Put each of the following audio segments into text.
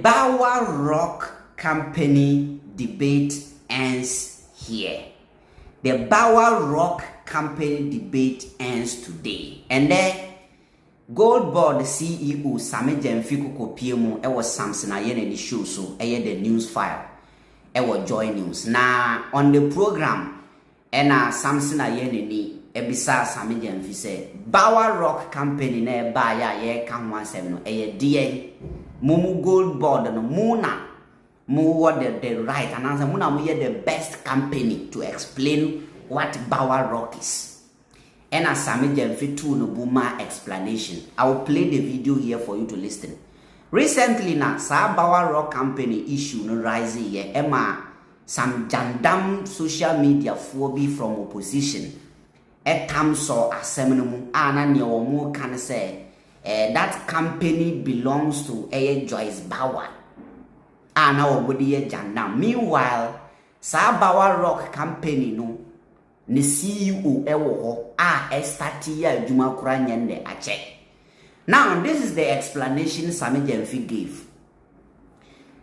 Bawa-Rock Company debate ends here. The Bawa-Rock Company debate ends today. And then Gold Board CEO Sammy Gyamfi kopiemu ewo Samson ayene the show so the news file ewo JoyNews. Now on the program Samson ayene ni ebisa Sammy Gyamfi say Bawa-Rock Company na ba ya ye kan wansem no DN mumu Gold Board no muna mu what the right and answer muna mu the best company to explain what Bawa-Rock is. And as Sammy Gyamfi too no buma explanation. I will play the video here for you to listen. Recently now, Bawa-Rock Company issue no rising here. Emma some jãndam social media phobia from opposition. So assembly anani omu can say that company belongs to Joyce Bawa. Now obodi jãndam. Meanwhile, Bawa-Rock Company no ni CEO ewo ho estati ya adwuma kura nyende ache. Now this is the explanation Sammy Gyamfi gave.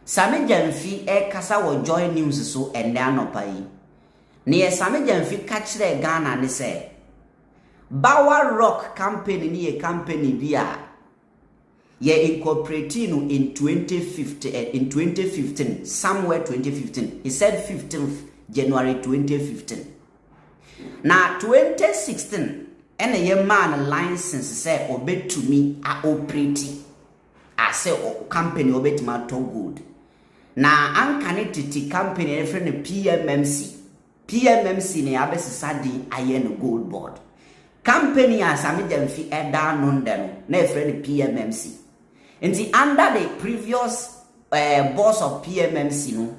Sammy Gyamfi kasa wo JoyNews so ende anopa yi. Ne Sammy Gyamfi ka kire Ghana ne say Bawa-Rock Company ni a company bia ye incorporated in 2015 somewhere 2015. He said 15th January 2015. Now 2016 and a man license say obey to me a operate as a company obey to my to good. Now uncanny company friend PMMC ne abesi sadi ayen Gold Board company as Sammy Gyamfi down on them na friend PMMC and the under the previous boss of PMMC no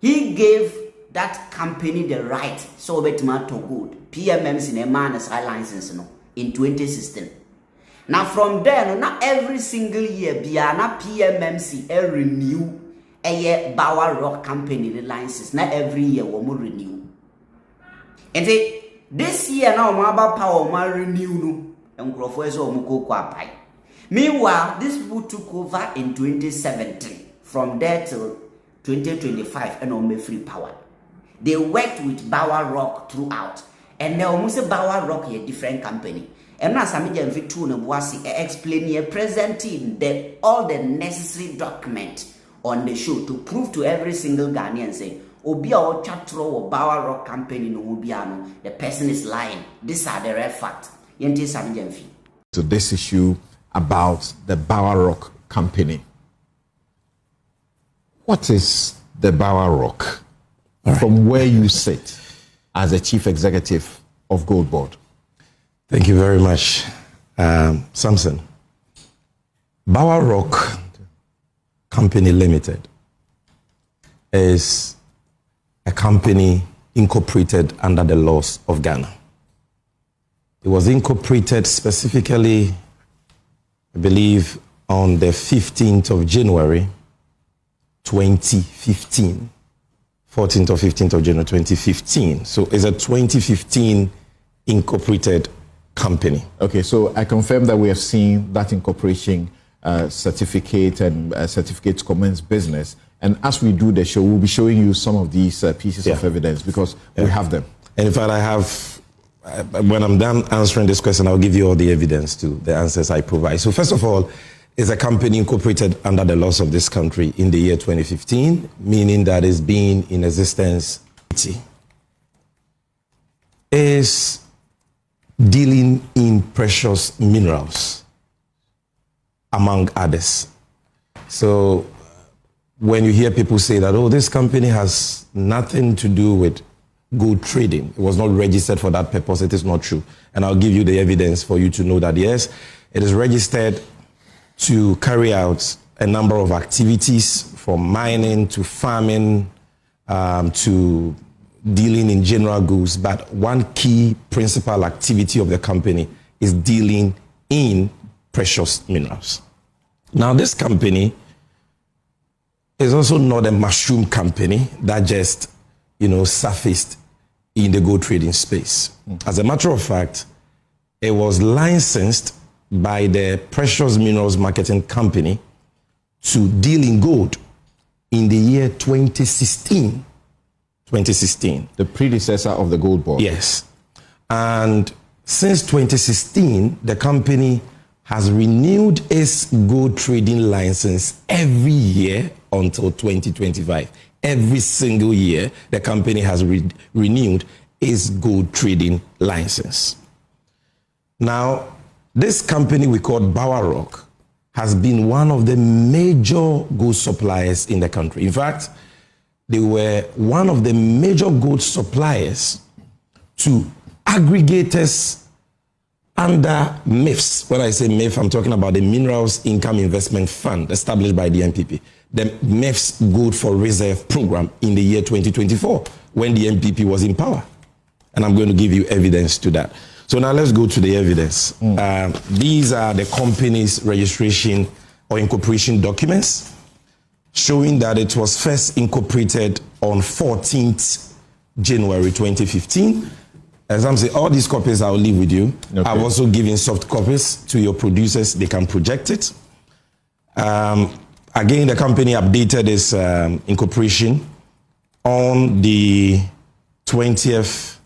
he gave that company the right so bet man to good PMMC ne man as license no in 2016. Now from there no not every single year biana PMMC renew a Bawa-Rock Company the license not every year we mo renew. And this year now mo about power mo renew no enkrofo eso mo ko kwapai. Meanwhile these people took over in 2017 from there till 2025 and on free power. They worked with Bawa-Rock throughout. And they almost say Bawa-Rock is a different company. And now Sammy Gyamfi too no boasi explain here presenting all the necessary documents on the show to prove to every single Ghanaian say Obi or chatro or Bawa-Rock Company no Obiano, the person is lying. These are the real facts. Yenti Sammy Gyamfi. So this issue about the Bawa-Rock Company. What is the Bawa-Rock? Right. From where you sit as a chief executive of Gold Board. Thank you very much, Samson. Bawa-Rock Company Limited is a company incorporated under the laws of Ghana. It was incorporated specifically, I believe, on the 15th of January, 2015. 14th or 15th of January 2015. So it's a 2015 incorporated company. Okay, so I confirm that we have seen that incorporation certificate and certificate to commence business. And as we do the show, we'll be showing you some of these pieces of evidence because we have them. And in fact, I have, when I'm done answering this question, I'll give you all the evidence to the answers I provide. So first of all, is a company incorporated under the laws of this country in the year 2015, meaning that it's been in existence. Is dealing in precious minerals, among others. So when you hear people say that, oh, this company has nothing to do with gold trading, it was not registered for that purpose, it is not true. And I'll give you the evidence for you to know that, yes, it is registered to carry out a number of activities from mining to farming to dealing in general goods. But one key principal activity of the company is dealing in precious minerals. Now, this company is also not a mushroom company that just, surfaced in the gold trading space. As a matter of fact, it was licensed by the Precious Minerals Marketing Company to deal in gold in the year 2016. 2016. The predecessor of the gold board. Yes. And since 2016, the company has renewed its gold trading license every year until 2025. Every single year, the company has renewed its gold trading license. Now, this company we call Bawa-Rock has been one of the major gold suppliers in the country. In fact, they were one of the major gold suppliers to aggregators under MIFS. When I say MIF, I'm talking about the Minerals Income Investment Fund established by the NPP. The MIFS Gold for Reserve program in the year 2024 when the NPP was in power. And I'm going to give you evidence to that. So now let's go to the evidence. These are the company's registration or incorporation documents showing that it was first incorporated on 14th January 2015. As I'm saying, all these copies I'll leave with you. Okay. I've also given soft copies to your producers. They can project it. Again, the company updated its incorporation on the 20th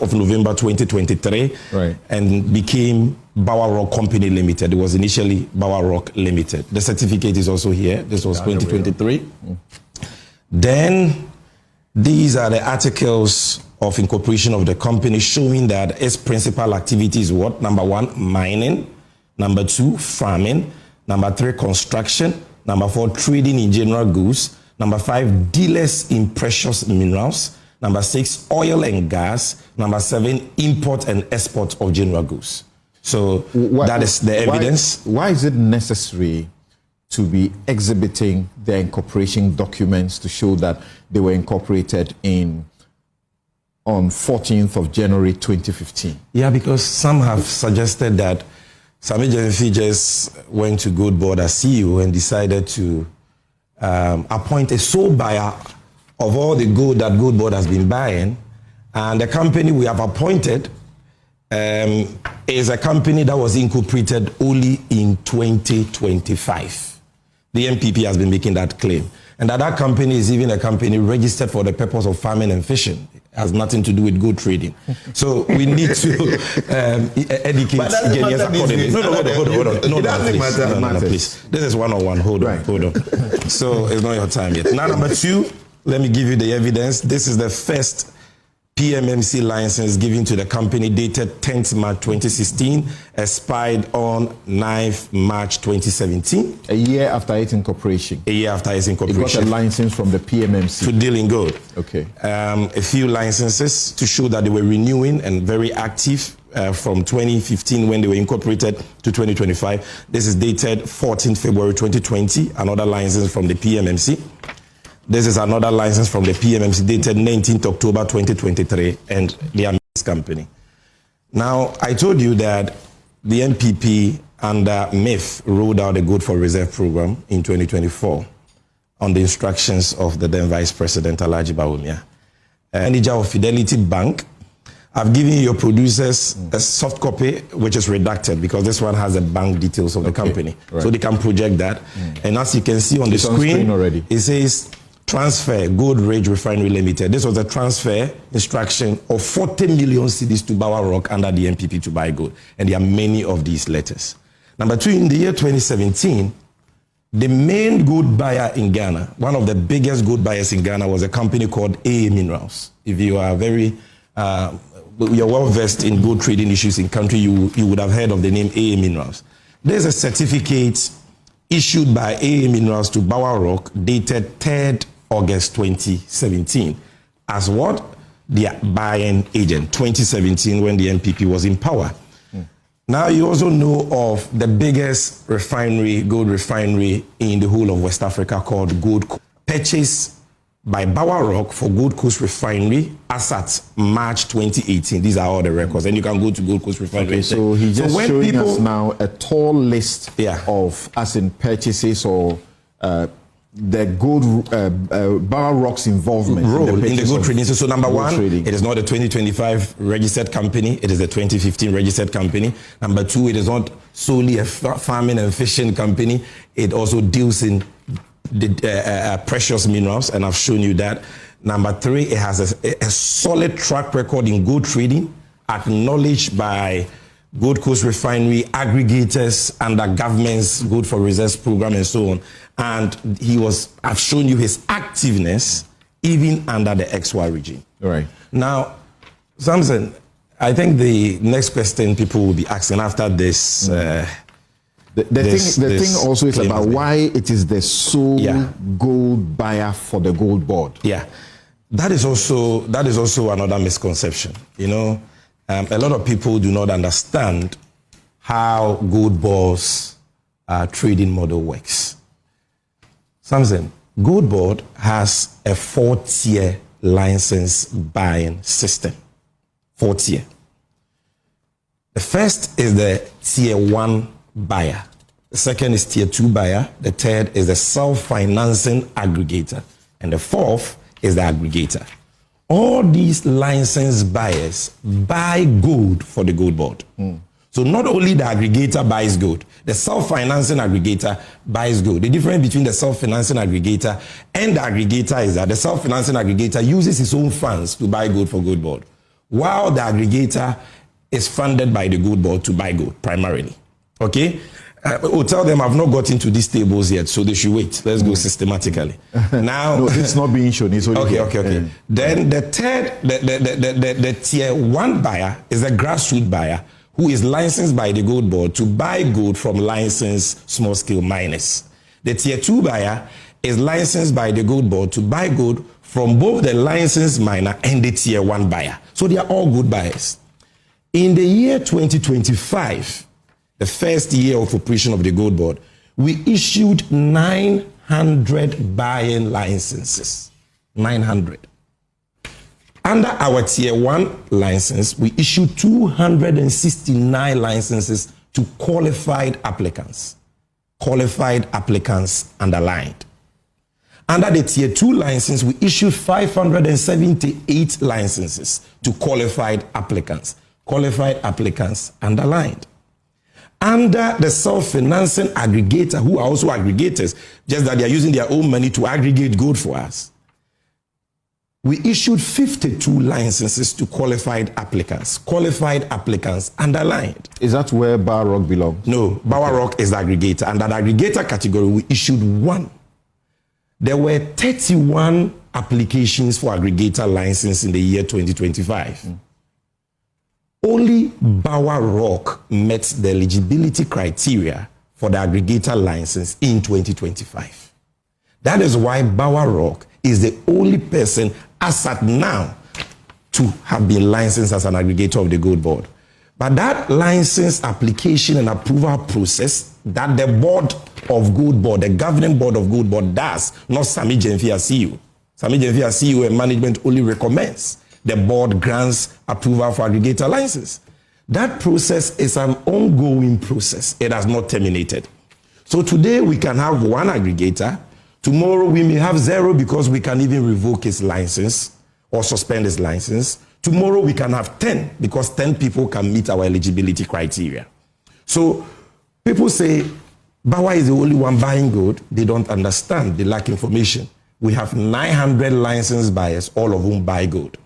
of November 2023, right, and became Bawa-Rock Company Limited. It was initially Bawa-Rock Limited. The certificate is also here. This was 2023. Then these are the articles of incorporation of the company showing that its principal activity is what? Number 1, mining. Number 2, farming. Number 3, construction. Number 4, trading in general goods. Number 5, dealers in precious minerals. Number 6, oil and gas. Number 7, import and export of general goods. So that is the evidence. Why is it necessary to be exhibiting their incorporation documents to show that they were incorporated on 14th of January 2015? Yeah, because some have suggested that Sammy Gyamfi just went to Gold Board as CEO and decided to appoint a sole buyer of all the gold that Gold Board has been buying. And the company we have appointed is a company that was incorporated only in 2025. The NPP has been making that claim. And that company is even a company registered for the purpose of farming and fishing. It has nothing to do with gold trading. So we need to educate Ghanaians accordingly. No, hold on. No, please. This is one-on-one. Hold on. So it's not your time yet. Now, number 2, let me give you the evidence. This is the first PMMC license given to the company dated 10th March 2016, expired on 9th March 2017. A year after its incorporation. A year after its incorporation. It got a license from the PMMC. To deal in gold. Okay. A few licenses to show that they were renewing and very active from 2015 when they were incorporated to 2025. This is dated 14th February 2020, another license from the PMMC. This is another license from the PMMC dated 19th October 2023 and the American company. Now, I told you that the NPP under MIF rolled out a Gold for Reserve program in 2024 on the instructions of the then Vice President Alhaji Bawumia. Manager of Fidelity Bank, I've given your producers a soft copy, which is redacted because this one has the bank details of the company. Right. So they can project that. And as you can see on the screen already, it says transfer Gold Ridge Refinery Limited. This was a transfer instruction of 40 million cedis to Bawa-Rock under the NPP to buy gold. And there are many of these letters. Number 2, in the year 2017, the main gold buyer in Ghana, one of the biggest gold buyers in Ghana, was a company called AA Minerals. If you are you're well versed in gold trading issues in country, you would have heard of the name AA Minerals. There's a certificate issued by AA Minerals to Bawa-Rock dated 3rd August 2017 as what? Their buying agent, 2017 when the NPP was in power. Now you also know of the biggest refinery, gold refinery in the whole of West Africa called Gold Coast, purchased by Bawa-Rock for Gold Coast Refinery as at March 2018. These are all the records, and you can go to Gold Coast Refinery. Okay, so he's just showing us now a tall list of, as in purchases or the gold Bawa-Rock's involvement role in the gold trading. So number one, trading. It is not a 2025 registered company. It is a 2015 registered company. Number two, it is not solely a farming and fishing company. It also deals in the precious minerals, and I've shown you that. Number three, it has a solid track record in gold trading, acknowledged by Gold Coast Refinery, aggregators under government's Gold for Reserves program and so on. And I've shown you his activeness even under the XY regime. All right. Now, Samson, I think the next question people will be asking after this. The thing also is about why it is the sole gold buyer for the gold board. Yeah, that is also another misconception. You know, a lot of people do not understand how gold boards trading model works. Samson, Gold Board has a 4-tier license buying system. 4-tier. The first is the tier 1 buyer. The second is tier 2 buyer. The third is the self-financing aggregator. And the fourth is the aggregator. All these license buyers buy gold for the Gold Board. So not only the aggregator buys gold, the self-financing aggregator buys gold. The difference between the self-financing aggregator and the aggregator is that the self-financing aggregator uses his own funds to buy gold for Gold Board, while the aggregator is funded by the Gold Board to buy gold primarily. Okay? Tell them I've not got into these tables yet, so they should wait. Let's go systematically. Now, no, it's not being shown. It's only okay. Then the third, the tier 1 buyer is a grassroots buyer who is licensed by the Gold Board to buy gold from licensed small-scale miners. The tier 2 buyer is licensed by the Gold Board to buy gold from both the licensed miner and the tier 1 buyer. So they are all good buyers. In the year 2025, the first year of operation of the Gold Board, we issued 900 buying licenses. 900. Under our tier 1 license, we issued 269 licenses to qualified applicants. Qualified applicants underlined. Under the tier 2 license, we issued 578 licenses to qualified applicants. Qualified applicants underlined. Under the self-financing aggregator, who are also aggregators, just that they are using their own money to aggregate gold for us, we issued 52 licenses to qualified applicants. Qualified applicants underlined. Is that where Bawa-Rock belongs? No, Bawa-Rock is the aggregator. And that aggregator category, we issued 1. There were 31 applications for aggregator license in the year 2025. Only Bawa-Rock met the eligibility criteria for the aggregator license in 2025. That is why Bawa-Rock is the only person as at now to have been licensed as an aggregator of the Gold Board. But that license application and approval process that the board of Gold Board, the governing board of Gold Board does, not Sammy Gyamfi as CEO. Sammy Gyamfi as CEO and management only recommends. The board grants approval for aggregator license. That process is an ongoing process. It has not terminated. So today we can have 1 aggregator. Tomorrow we may have 0 because we can even revoke his license or suspend his license. Tomorrow we can have 10 because 10 people can meet our eligibility criteria. So people say, Bawa is the only one buying gold. They don't understand. They lack information. We have 900 licensed buyers, all of whom buy gold.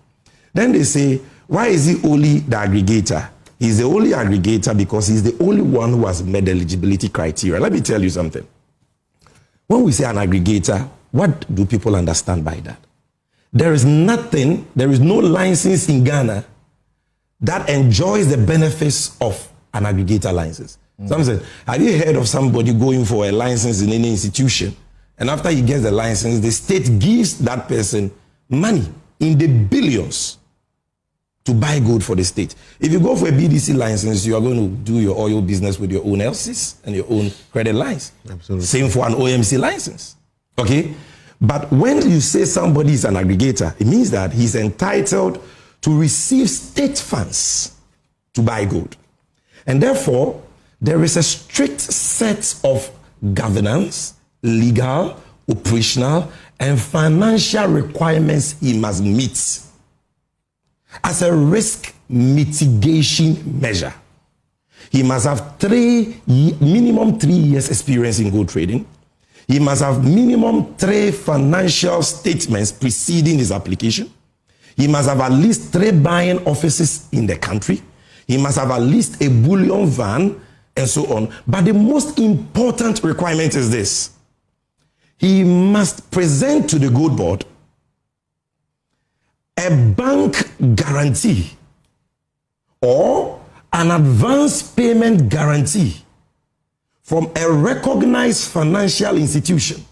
Then they say, why is he only the aggregator? He's the only aggregator because he's the only one who has met the eligibility criteria. Let me tell you something. When we say an aggregator, what do people understand by that? There is no license in Ghana that enjoys the benefits of an aggregator license. Some say, have you heard of somebody going for a license in any institution, and after he gets the license, the state gives that person money in the billions to buy gold for the state? If you go for a BDC license, you are going to do your oil business with your own LCs and your own credit lines. Absolutely. Same for an OMC license. Okay? But when you say somebody is an aggregator, it means that he's entitled to receive state funds to buy gold. And therefore, there is a strict set of governance, legal, operational, and financial requirements he must meet as a risk mitigation measure. He must have minimum 3 years experience in gold trading. He must have minimum 3 financial statements preceding his application. He must have at least 3 buying offices in the country. He must have at least a bullion van and so on. But the most important requirement is this. He must present to the gold board a bank guarantee or an advance payment guarantee from a recognized financial institution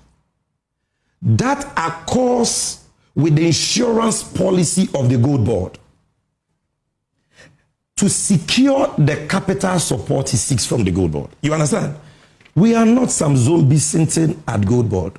that accords with the insurance policy of the gold board to secure the capital support he seeks from the gold board. You understand? We are not some zombie sitting at gold board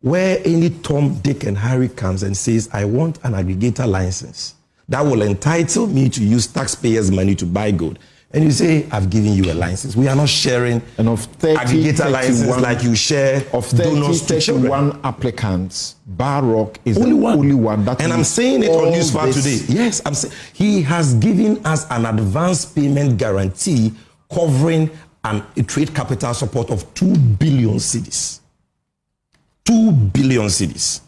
where any Tom, Dick, and Harry comes and says, I want an aggregator license that will entitle me to use taxpayers' money to buy gold. And you say, I've given you a license. We are not sharing and of 30, aggregator license like you share of 31 applicants. Bawa-Rock is only the only one. That and I'm saying it on Newsfire today. Yes, I'm saying he has given us an advance payment guarantee covering a trade capital support of 2 billion cedis. 2 billion cedis.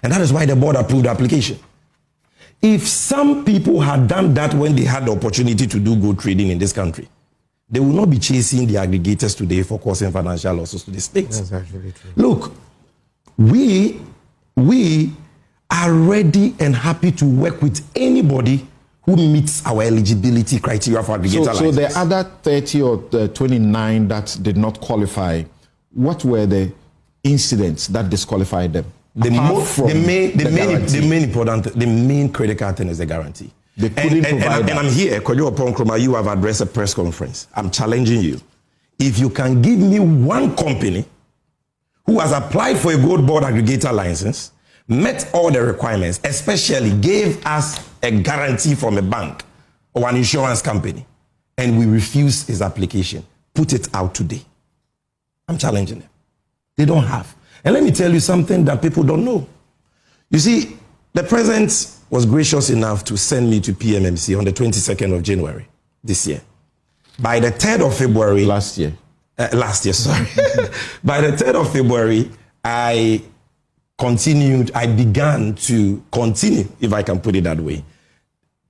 And that is why the board approved the application. If some people had done that when they had the opportunity to do gold trading in this country, they will not be chasing the aggregators today for causing financial losses to the states. That's actually true. Look, we are ready and happy to work with anybody who meets our eligibility criteria for aggregator license. So the other 30 or 29 that did not qualify, what were the incidents that disqualified them? The main critical thing is the guarantee. They couldn't provide that. And I'm here, Kojo Oponkroma, you have addressed a press conference. I'm challenging you. If you can give me one company who has applied for a gold board aggregator license, met all the requirements, especially gave us a guarantee from a bank or an insurance company, and we refuse his application, put it out today. I'm challenging them. They don't have. And let me tell you something that people don't know. You see, the president was gracious enough to send me to PMMC on the 22nd of January this year. By the 3rd of February... Last year, sorry. By the 3rd of February, I began to continue, if I can put it that way,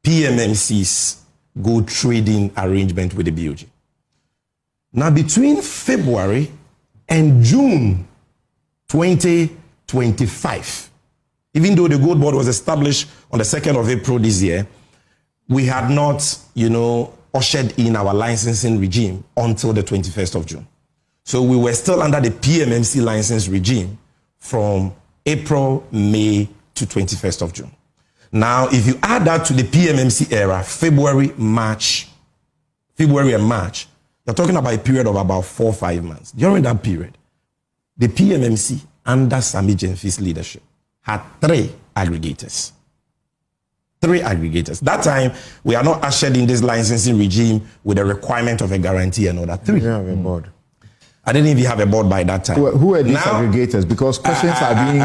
PMMC's gold trading arrangement with the BOG. Now, between February and June 2025, even though the gold board was established on the 2nd of April this year, we had not, ushered in our licensing regime until the 21st of June. So we were still under the PMMC license regime from April, May to 21st of June. Now, if you add that to the PMMC era, February and March, you're talking about a period of about 4 or 5 months. During that period, the PMMC, under Sammy Gyamfi's leadership, had 3 aggregators. 3 aggregators. That time, we are not ushered in this licensing regime with a requirement of a guarantee and all that. 3. You have a board. I didn't even have a board by that time. Who are these aggregators? Because questions are being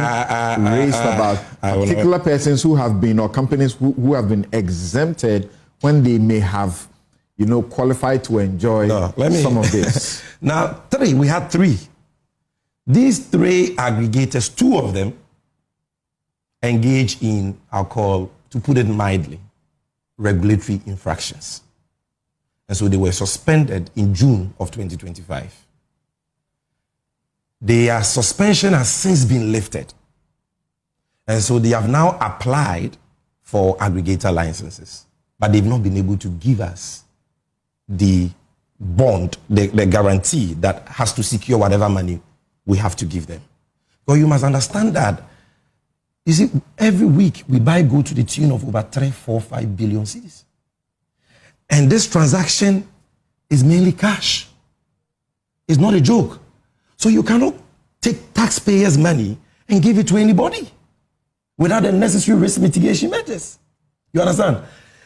raised about particular persons who have been, or companies who have been exempted when they may have, qualified to enjoy some of this. Now, we had 3. These 3 aggregators, 2 of them engage in, I'll call, to put it mildly, regulatory infractions. And so they were suspended in June of 2025. Their suspension has since been lifted. And so they have now applied for aggregator licenses. But they've not been able to give us the bond, the guarantee that has to secure whatever money we have to give them. But you must understand that, you see, every week we buy gold to the tune of over 3, 4, 5 billion cedis. And this transaction is mainly cash. It's not a joke. So you cannot take taxpayers' money and give it to anybody without the necessary risk mitigation measures. You understand?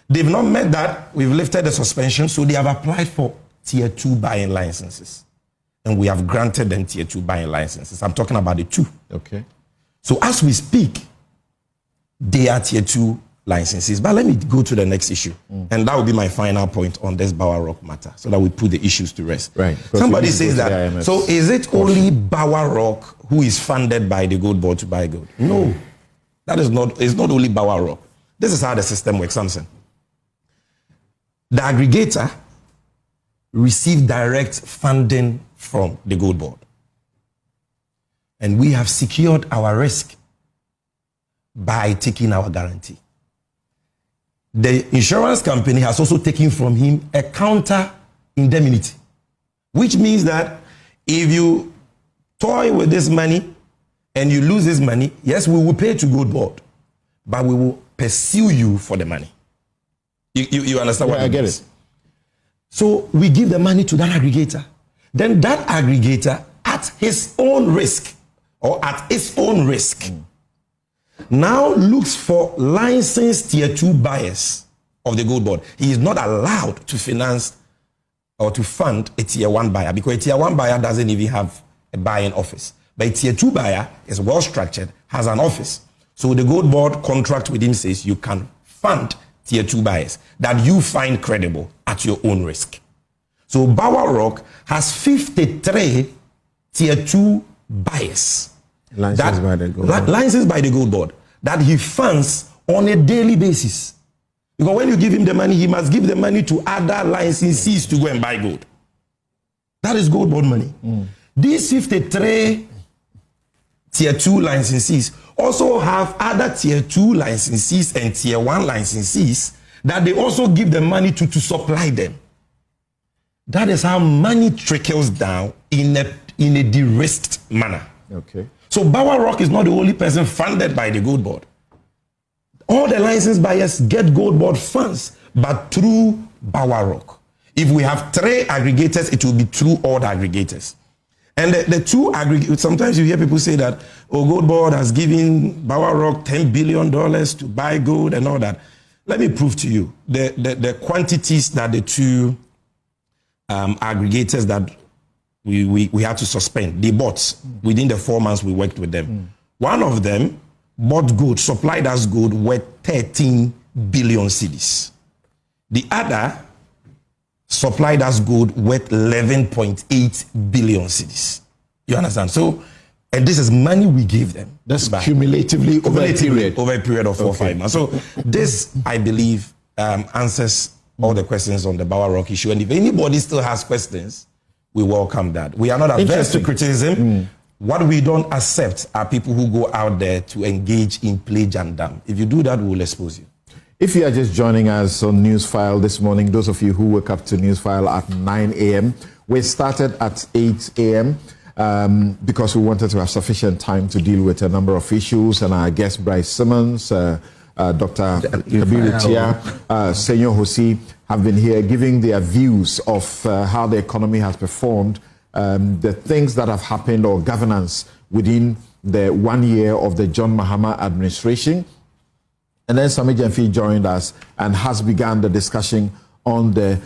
They've not met that. We've lifted the suspension, so they have applied for tier 2 buying licenses. and we have granted them tier 2 buying licenses. I'm talking about the 2. Okay. So as we speak, they are tier 2 licenses. But let me go to the next issue. And that will be my final point on this Bawa-Rock matter, so that we put the issues to rest. Right. Somebody says that, so is it only Bawa-Rock who is funded by the gold board to buy gold? No. That is not, it's not only Bawa-Rock. This is how the system works, Samson. The aggregator received direct funding from the gold board. And we have secured our risk by taking our guarantee. The insurance company has also taken from him a counter indemnity, which means that if you toy with this money and you lose this money, yes, we will pay to gold board, but we will pursue you for the money. You understand what I get it? So we give the money to that aggregator. Then that aggregator, at his own risk, or at its own risk, now looks for licensed tier 2 buyers of the gold board. He is not allowed to finance or to fund a tier 1 buyer, because a tier 1 buyer doesn't even have a buying office. But a tier 2 buyer is well structured, has an office. So the gold board contract with him says you can fund tier 2 buyers that you find credible at your own risk. So Bawa-Rock has 53 tier 2 buyers. Licensed by the gold board. Licensed by the gold board that he funds on a daily basis. Because when you give him the money, he must give the money to other licensees to go and buy gold. That is gold board money. These 53 tier 2 licensees also have other tier 2 licensees and tier 1 licensees that they also give the money to supply them. That is how money trickles down in a de-risked manner. Okay. So Bawa-Rock is not the only person funded by the gold board. All the licensed buyers get gold board funds, but through Bawa-Rock. If we have 3 aggregators, it will be through all the aggregators. And the 2 aggregators, sometimes you hear people say that, oh, gold board has given Bawa-Rock $10 billion to buy gold and all that. Let me prove to you the quantities that the 2 aggregators that we had to suspend, they bought within the 4 months we worked with them. One of them bought gold, supplied us gold worth 13 billion cedis. The other supplied us gold worth 11.8 billion cedis. You understand? So, and this is money we gave them. That's cumulatively over a period of 4 or 5 months. So this, I believe, answers all the questions on the Bawa-Rock issue. And if anybody still has questions, we welcome that. We are not averse to criticism. What we don't accept are people who go out there to engage in play jãndam. If you do that, we will expose you. If you are just joining us on Newsfile this morning, those of you who woke up to Newsfile at 9 a.m., we started at 8 a.m. Because we wanted to have sufficient time to deal with a number of issues. And our guest, Bryce Simmons, Dr. Kabiru Tia, Senyor Hosi, have been here giving their views of how the economy has performed, the things that have happened or governance within the 1 year of the John Mahama administration. And then Sammy Gyamfi joined us and has begun the discussion on the